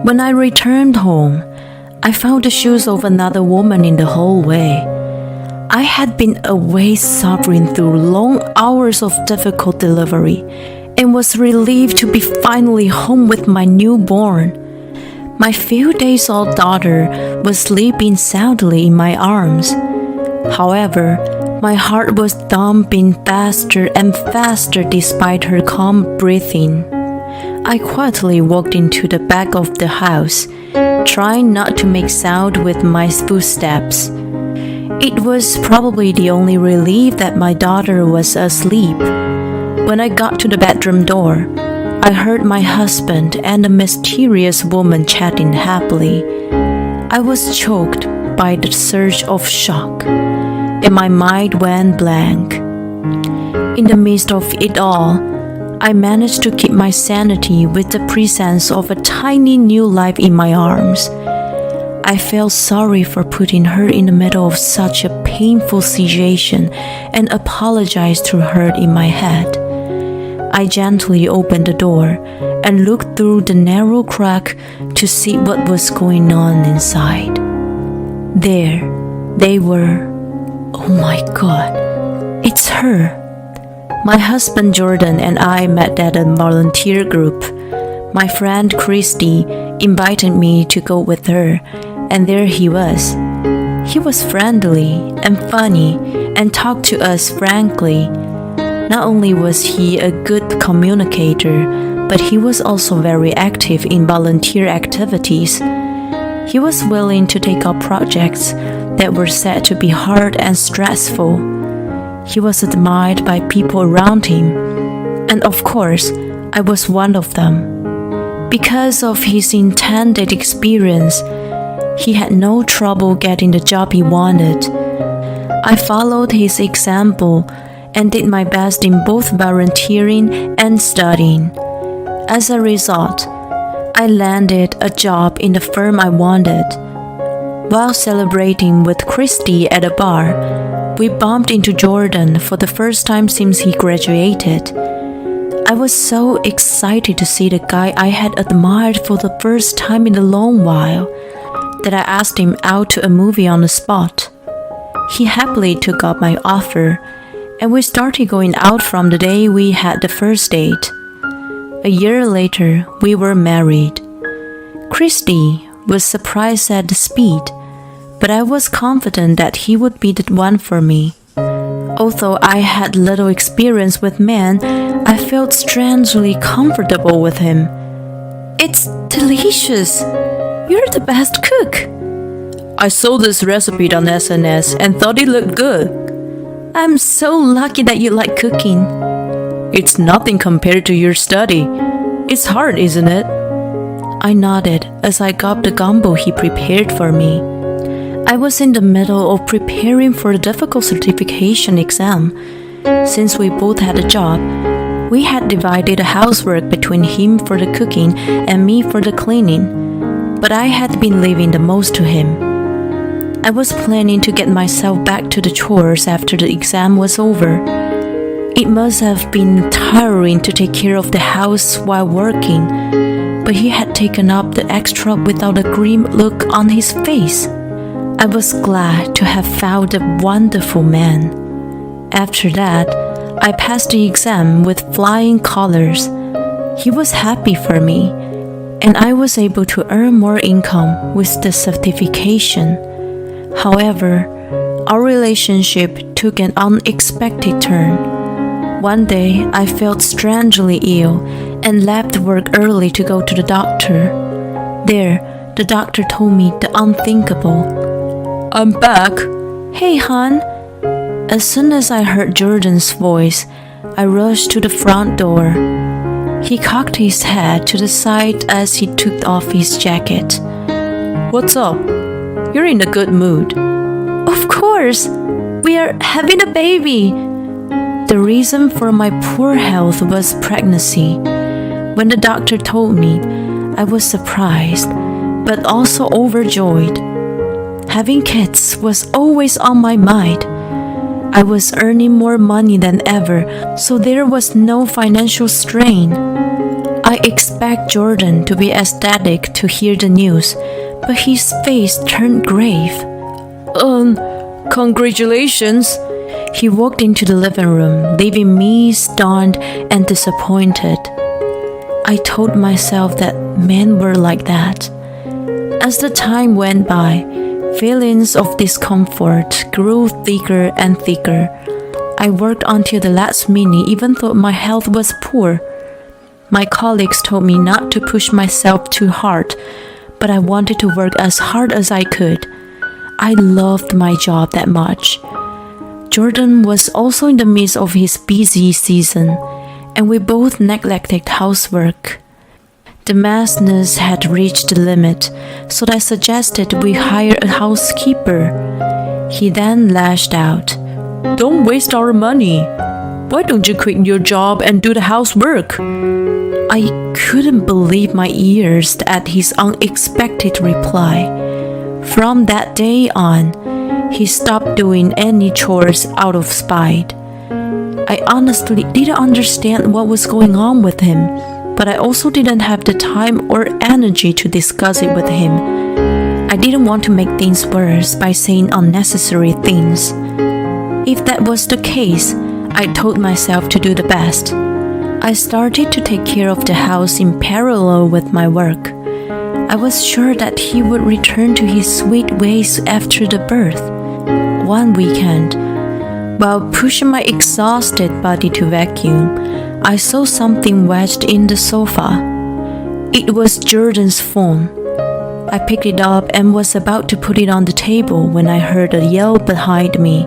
When I returned home, I found the shoes of another woman in the hallway. I had been away suffering through long hours of difficult delivery and was relieved to be finally home with my newborn. My few days old daughter was sleeping soundly in my arms. However, my heart was thumping faster and faster despite her calm breathing. I quietly walked into the back of the house, trying not to make sound with my footsteps. It was probably the only relief that my daughter was asleep. When I got to the bedroom door, I heard my husband and a mysterious woman chatting happily. I was choked by the surge of shock, and my mind went blank. In the midst of it all, I managed to keep my sanity with the presence of a tiny new life in my arms. I felt sorry for putting her in the middle of such a painful situation and apologized to her in my head. I gently opened the door and looked through the narrow crack to see what was going on inside. There they were. Oh my God, it's her. My husband Jordan and I met at a volunteer group. My friend Christy invited me to go with her, and there he was. He was friendly and funny and talked to us frankly. Not only was he a good communicator, but he was also very active in volunteer activities. He was willing to take up projects that were said to be hard and stressful. He was admired by people around him, and of course, I was one of them. Because of his intended experience, he had no trouble getting the job he wanted. I followed his example and did my best in both volunteering and studying. As a result, I landed a job in the firm I wanted. While celebrating with Christy at a bar, we bumped into Jordan for the first time since he graduated. I was so excited to see the guy I had admired for the first time in a long while that I asked him out to a movie on the spot. He happily took up my offer, and we started going out from the day we had the first date. A year later, we were married. Christy was surprised at the speed, but I was confident that he would be the one for me. Although I had little experience with men, I felt strangely comfortable with him. It's delicious. You're the best cook. I saw this recipe on SNS and thought it looked good. I'm so lucky that you like cooking. It's nothing compared to your study. It's hard, isn't it? I nodded as I got the gumbo he prepared for me. I was in the middle of preparing for the difficult certification exam. Since we both had a job, we had divided the housework between him for the cooking and me for the cleaning, but I had been leaving the most to him. I was planning to get myself back to the chores after the exam was over. It must have been tiring to take care of the house while working, but he had taken up the extra without a grim look on his face. I was glad to have found a wonderful man. After that, I passed the exam with flying colors. He was happy for me, and I was able to earn more income with the certification. However, our relationship took an unexpected turn. One day, I felt strangely ill and left work early to go to the doctor. There, the doctor told me the unthinkable. I'm back. Hey, hon. As soon as I heard Jordan's voice, I rushed to the front door. He cocked his head to the side as he took off his jacket. What's up? You're in a good mood. Of course. We are having a baby. The reason for my poor health was pregnancy. When the doctor told me, I was surprised, but also overjoyed. Having kids was always on my mind. I was earning more money than ever, so there was no financial strain. I I expect Jordan to be ecstatic to hear the news, but his face turned grave. Congratulations. He walked into the living room, leaving me stunned and disappointed. I told myself that men were like that. As the time went by, feelings of discomfort grew thicker and thicker. I worked until the last minute even though my health was poor. My colleagues told me not to push myself too hard, but I wanted to work as hard as I could. I loved my job that much. Jordan was also in the midst of his busy season, and we both neglected housework. The madness had reached the limit, so I suggested we hire a housekeeper. He then lashed out. Don't waste our money. Why don't you quit your job and do the housework? I couldn't believe my ears at his unexpected reply. From that day on, he stopped doing any chores out of spite. I honestly didn't understand what was going on with him, but I also didn't have the time or energy to discuss it with him. I didn't want to make things worse by saying unnecessary things. If that was the case, I told myself to do the best. I started to take care of the house in parallel with my work. I was sure that he would return to his sweet ways after the birth. One weekend, while pushing my exhausted body to vacuum, I saw something wedged in the sofa. It was Jordan's phone. I picked it up and was about to put it on the table when I heard a yell behind me.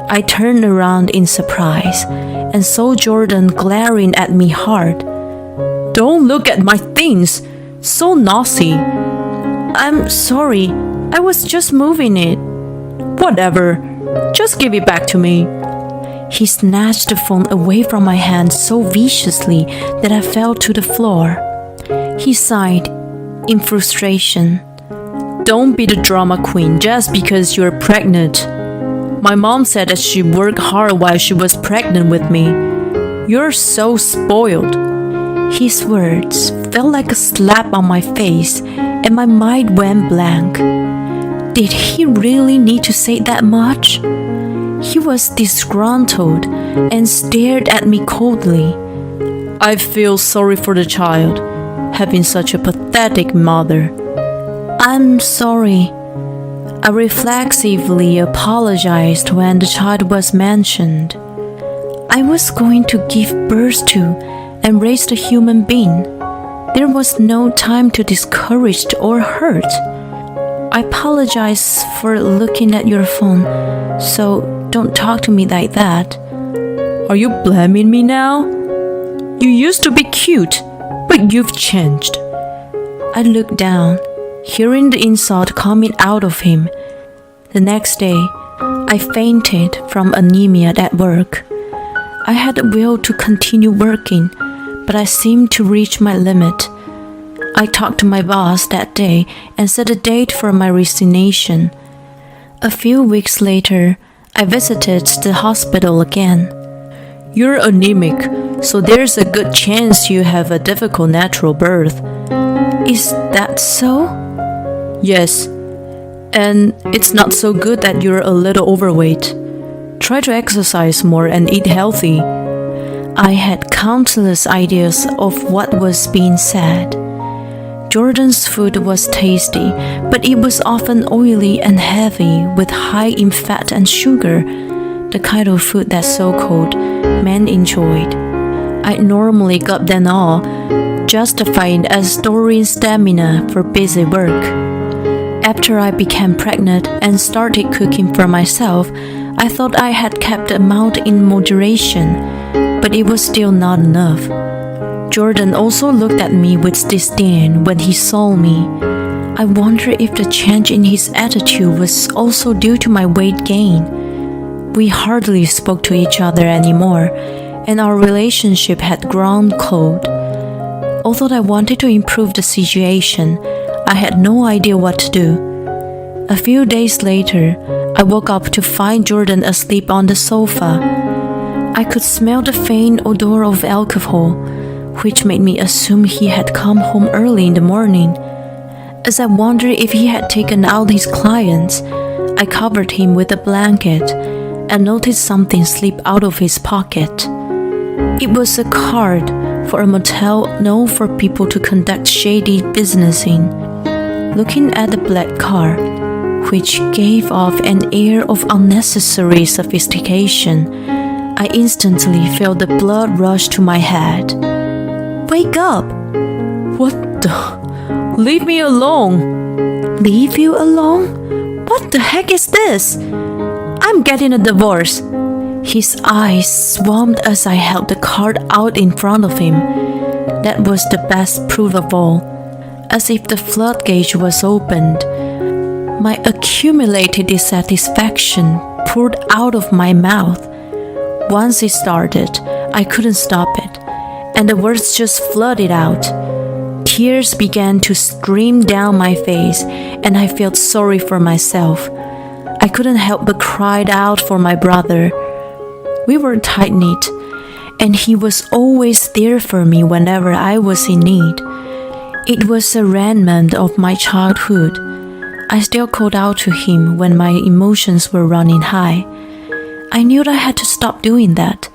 I turned around in surprise and saw Jordan glaring at me hard. Don't look at my things! So naughty! I'm sorry, I was just moving it. Whatever, just give it back to me. He snatched the phone away from my hand so viciously that I fell to the floor. He sighed in frustration. Don't be the drama queen just because you're pregnant. My mom said that she worked hard while she was pregnant with me. You're so spoiled. His words felt like a slap on my face, and my mind went blank. Did he really need to say that much? He was disgruntled and stared at me coldly. I feel sorry for the child, having such a pathetic mother. I'm sorry. I reflexively apologized when the child was mentioned. I was going to give birth to and raise a human being. There was no time to discourage or hurt. I apologize for looking at your phone, so don't talk to me like that. Are you blaming me now? You used to be cute, but you've changed. I looked down, hearing the insult coming out of him. The next day, I fainted from anemia at work. I had the will to continue working, but I seemed to reach my limit. I talked to my boss that day and set a date for my resignation. A few weeks later, I visited the hospital again. You're anemic, so there's a good chance you have a difficult natural birth. Is that so? Yes, and it's not so good that you're a little overweight. Try to exercise more and eat healthy. I had countless ideas of what was being said. Jordan's food was tasty, but it was often oily and heavy with high in fat and sugar, the kind of food that so-called men enjoyed. I normally got them all, justifying as storing stamina for busy work. After I became pregnant and started cooking for myself, I thought I had kept the amount in moderation, but it was still not enough. Jordan also looked at me with disdain when he saw me. I wonder if the change in his attitude was also due to my weight gain. We hardly spoke to each other anymore, and our relationship had grown cold. Although I wanted to improve the situation, I had no idea what to do. A few days later, I woke up to find Jordan asleep on the sofa. I could smell the faint odor of alcohol. which made me assume he had come home early in the morning. As I wondered if he had taken out his clients, I covered him with a blanket and noticed something slip out of his pocket. It was a card for a motel known for people to conduct shady business in. Looking at the black card, which gave off an air of unnecessary sophistication, I instantly felt the blood rush to my head. "Wake up!" "What the? Leave me alone!" "Leave you alone? What the heck is this? I'm getting a divorce." His eyes swarmed as I held the card out in front of him. That was the best proof of all. As if the floodgate was opened, my accumulated dissatisfaction poured out of my mouth. Once it started, I couldn't stop it, and the words just flooded out. Tears began to stream down my face, and I felt sorry for myself. I couldn't help but cry out for my brother. We were tight-knit, and he was always there for me whenever I was in need. It was a remnant of my childhood. I still called out to him when my emotions were running high. I knew I had to stop doing that,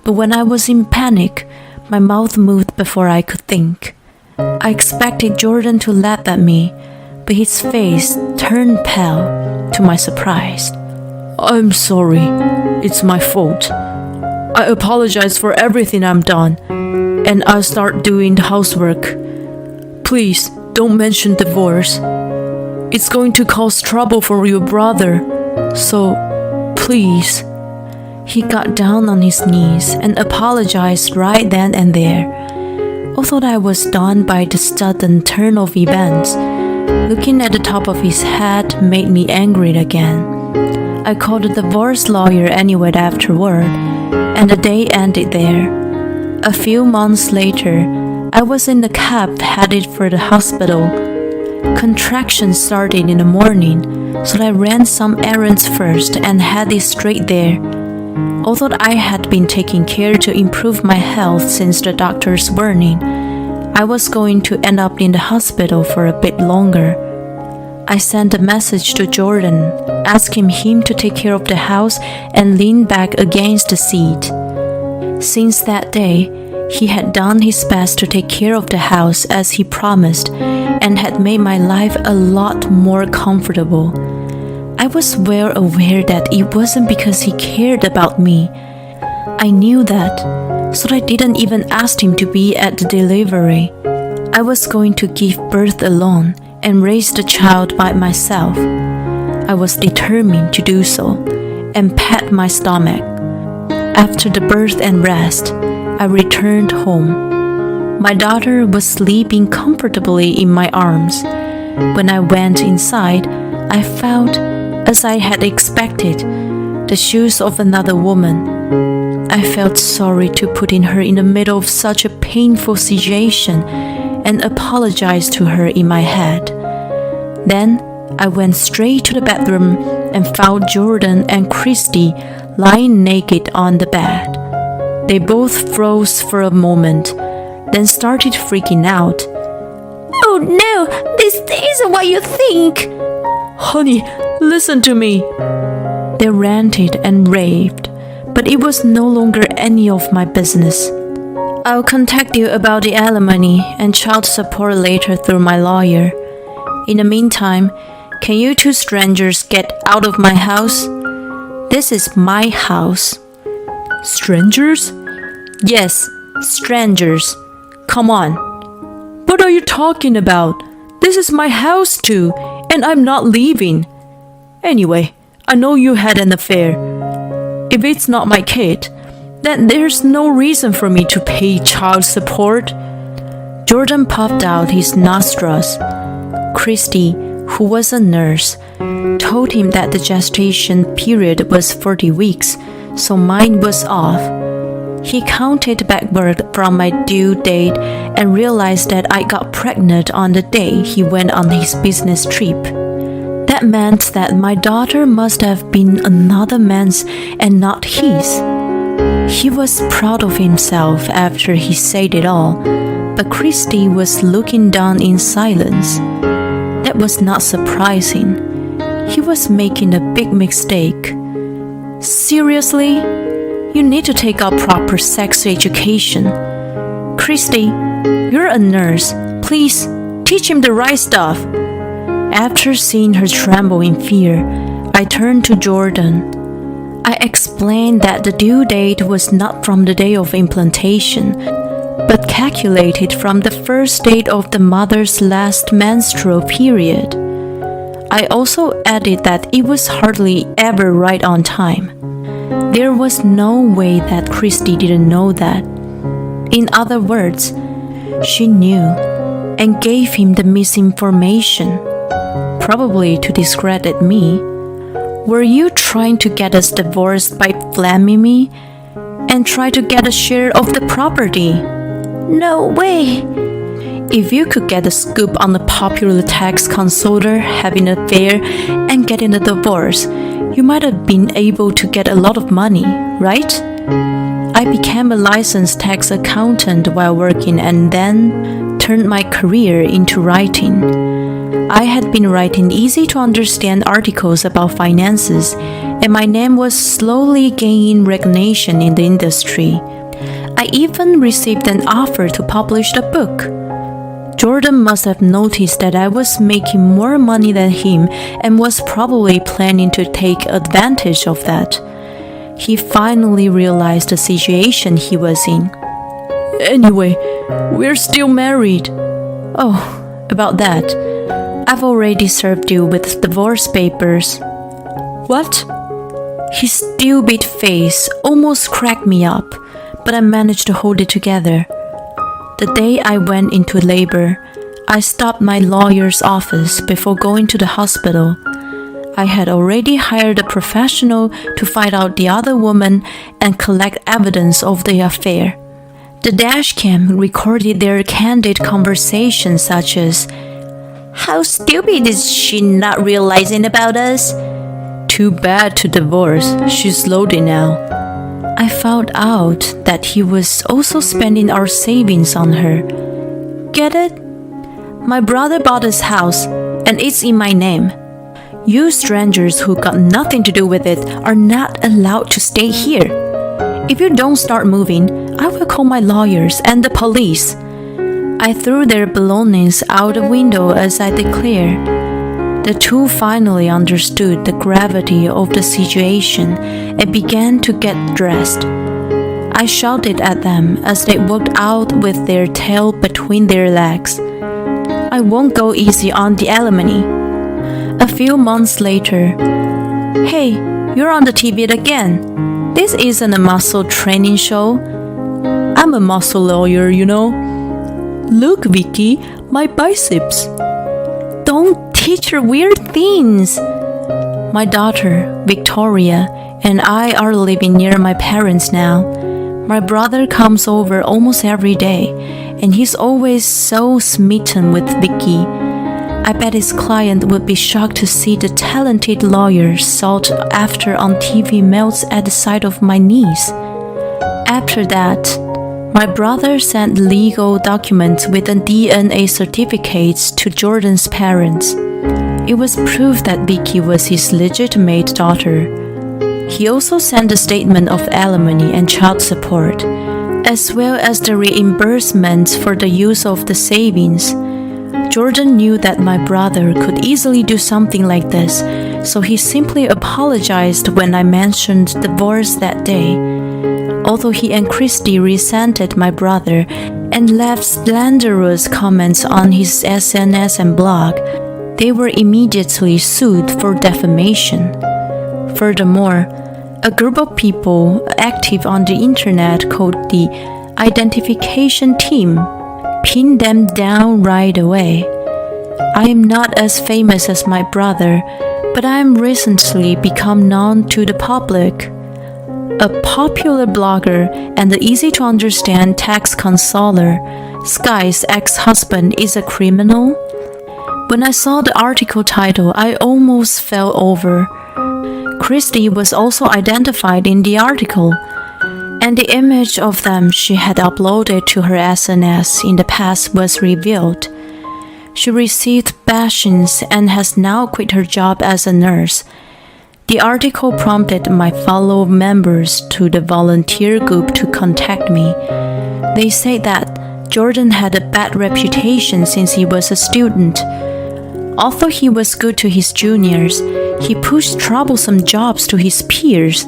but when I was in panic, my mouth moved before I could think. I expected Jordan to laugh at me, but his face turned pale to my surprise. "I'm sorry. It's my fault. I apologize for everything I've done, and I'll start doing the housework. Please don't mention divorce. It's going to cause trouble for your brother, so please." He got down on his knees and apologized right then and there. Although I was stunned by the sudden turn of events, looking at the top of his head made me angry again. I called a divorce lawyer anyway afterward, and the day ended there. A few months later, I was in the cab headed for the hospital. Contractions started in the morning, so I ran some errands first and headed straight there. Although I had been taking care to improve my health since the doctor's warning, I was going to end up in the hospital for a bit longer. I sent a message to Jordan, asking him to take care of the house and lean back against the seat. Since that day, he had done his best to take care of the house as he promised and had made my life a lot more comfortable. I was well aware that it wasn't because he cared about me. I knew that, so I didn't even ask him to be at the delivery. I was going to give birth alone and raise the child by myself. I was determined to do so and pat my stomach. After the birth and rest, I returned home. My daughter was sleeping comfortably in my arms. When I went inside, I found, as I had expected, the shoes of another woman. I felt sorry to putting her in the middle of such a painful situation and apologized to her in my head. Then I went straight to the bedroom and found Jordan and Christy lying naked on the bed. They both froze for a moment, then started freaking out. "Oh no, this isn't what you think!" "Honey, listen to me!" They ranted and raved, but it was no longer any of my business. "I'll contact you about the alimony and child support later through my lawyer. In the meantime, can you two strangers get out of my house? This is my house." "Strangers?" "Yes, strangers. Come on." "What are you talking about? This is my house too, and I'm not leaving. Anyway, I know you had an affair. If it's not my kid, then there's no reason for me to pay child support." Jordan puffed out his nostrils. Christy, who was a nurse, told him that the gestation period was 40 weeks, so mine was off. He counted backward from my due date and realized that I got pregnant on the day he went on his business trip. That meant that my daughter must have been another man's and not his. He was proud of himself after he said it all, but Christy was looking down in silence. That was not surprising. He was making a big mistake. Seriously? You need to take up proper sex education. Christy, you're a nurse. Please, teach him the right stuff. After seeing her tremble in fear, I turned to Jordan. I explained that the due date was not from the day of implantation, but calculated from the first date of the mother's last menstrual period. I also added that it was hardly ever right on time. There was no way that Christy didn't know that. In other words, she knew and gave him the misinformation, probably to discredit me. Were you trying to get us divorced by blaming me and try to get a share of the property? No way! If you could get a scoop on a popular tax consultant having an affair and getting a divorce, you might have been able to get a lot of money, right? I became a licensed tax accountant while working and then turned my career into writing. I had been writing easy-to-understand articles about finances, and my name was slowly gaining recognition in the industry. I even received an offer to publish the book. Jordan must have noticed that I was making more money than him and was probably planning to take advantage of that. He finally realized the situation he was in. Anyway, we're still married. Oh, about that. I've already served you with divorce papers. What? His stupid face almost cracked me up, but I managed to hold it together. The day I went into labor, I stopped my lawyer's office before going to the hospital. I had already hired a professional to find out the other woman and collect evidence of the affair. The dashcam recorded their candid conversations such as, "How stupid is she not realizing about us? Too bad to divorce, she's loaded now." I found out that he was also spending our savings on her. Get it? My brother bought his house, and it's in my name. You strangers who got nothing to do with it are not allowed to stay here. If you don't start moving, I will call my lawyers and the police. I threw their belongings out the window as I declared. The two finally understood the gravity of the situation and began to get dressed. I shouted at them as they walked out with their tail between their legs. I won't go easy on the alimony. A few months later, "Hey, you're on the TV again. This isn't a muscle training show. I'm a muscle lawyer, you know. Look, Vicky, my biceps." Don't teach her weird things. My daughter, Victoria, and I are living near my parents now. My brother comes over almost every day, and he's always so smitten with Vicky. I bet his client would be shocked to see the talented lawyer sought after on TV melts at the sight of my niece. After that, my brother sent legal documents with a DNA certificates to Jordan's parents. It was proof that Vicky was his legitimate daughter. He also sent a statement of alimony and child support, as well as the reimbursements for the use of the savings. Jordan knew that my brother could easily do something like this, so he simply apologized when I mentioned divorce that day. Although he and Christy resented my brother and left slanderous comments on his SNS and blog, they were immediately sued for defamation. Furthermore, a group of people active on the internet called the Identification Team pinned them down right away. I am not as famous as my brother, but I am recently become known to the public. A popular blogger and the easy-to-understand tax consultant, Sky's ex-husband is a criminal. When I saw the article title, I almost fell over. Christy was also identified in the article, and the image of them she had uploaded to her SNS in the past was revealed. She received bashings and has now quit her job as a nurse. The article prompted my fellow members to the volunteer group to contact me. They say that Jordan had a bad reputation since he was a student. Although he was good to his juniors, he pushed troublesome jobs to his peers.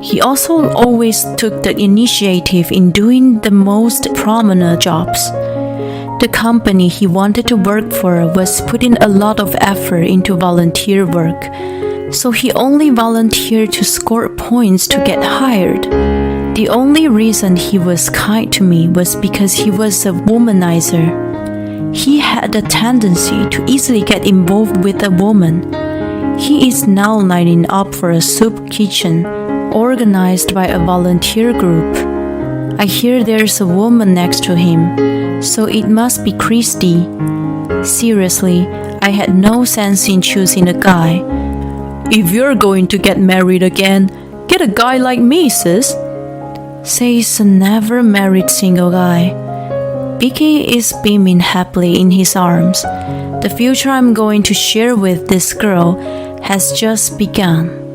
He also always took the initiative in doing the most prominent jobs. The company he wanted to work for was putting a lot of effort into volunteer work, so he only volunteered to score points to get hired. The only reason he was kind to me was because he was a womanizer. He had a tendency to easily get involved with a woman. He is now lining up for a soup kitchen organized by a volunteer group. I hear there's a woman next to him, so it must be Christy. Seriously, I had no sense in choosing a guy. If you're going to get married again, get a guy like me, sis, says a never married single guy. Vicky is beaming happily in his arms. The future I'm going to share with this girl has just begun.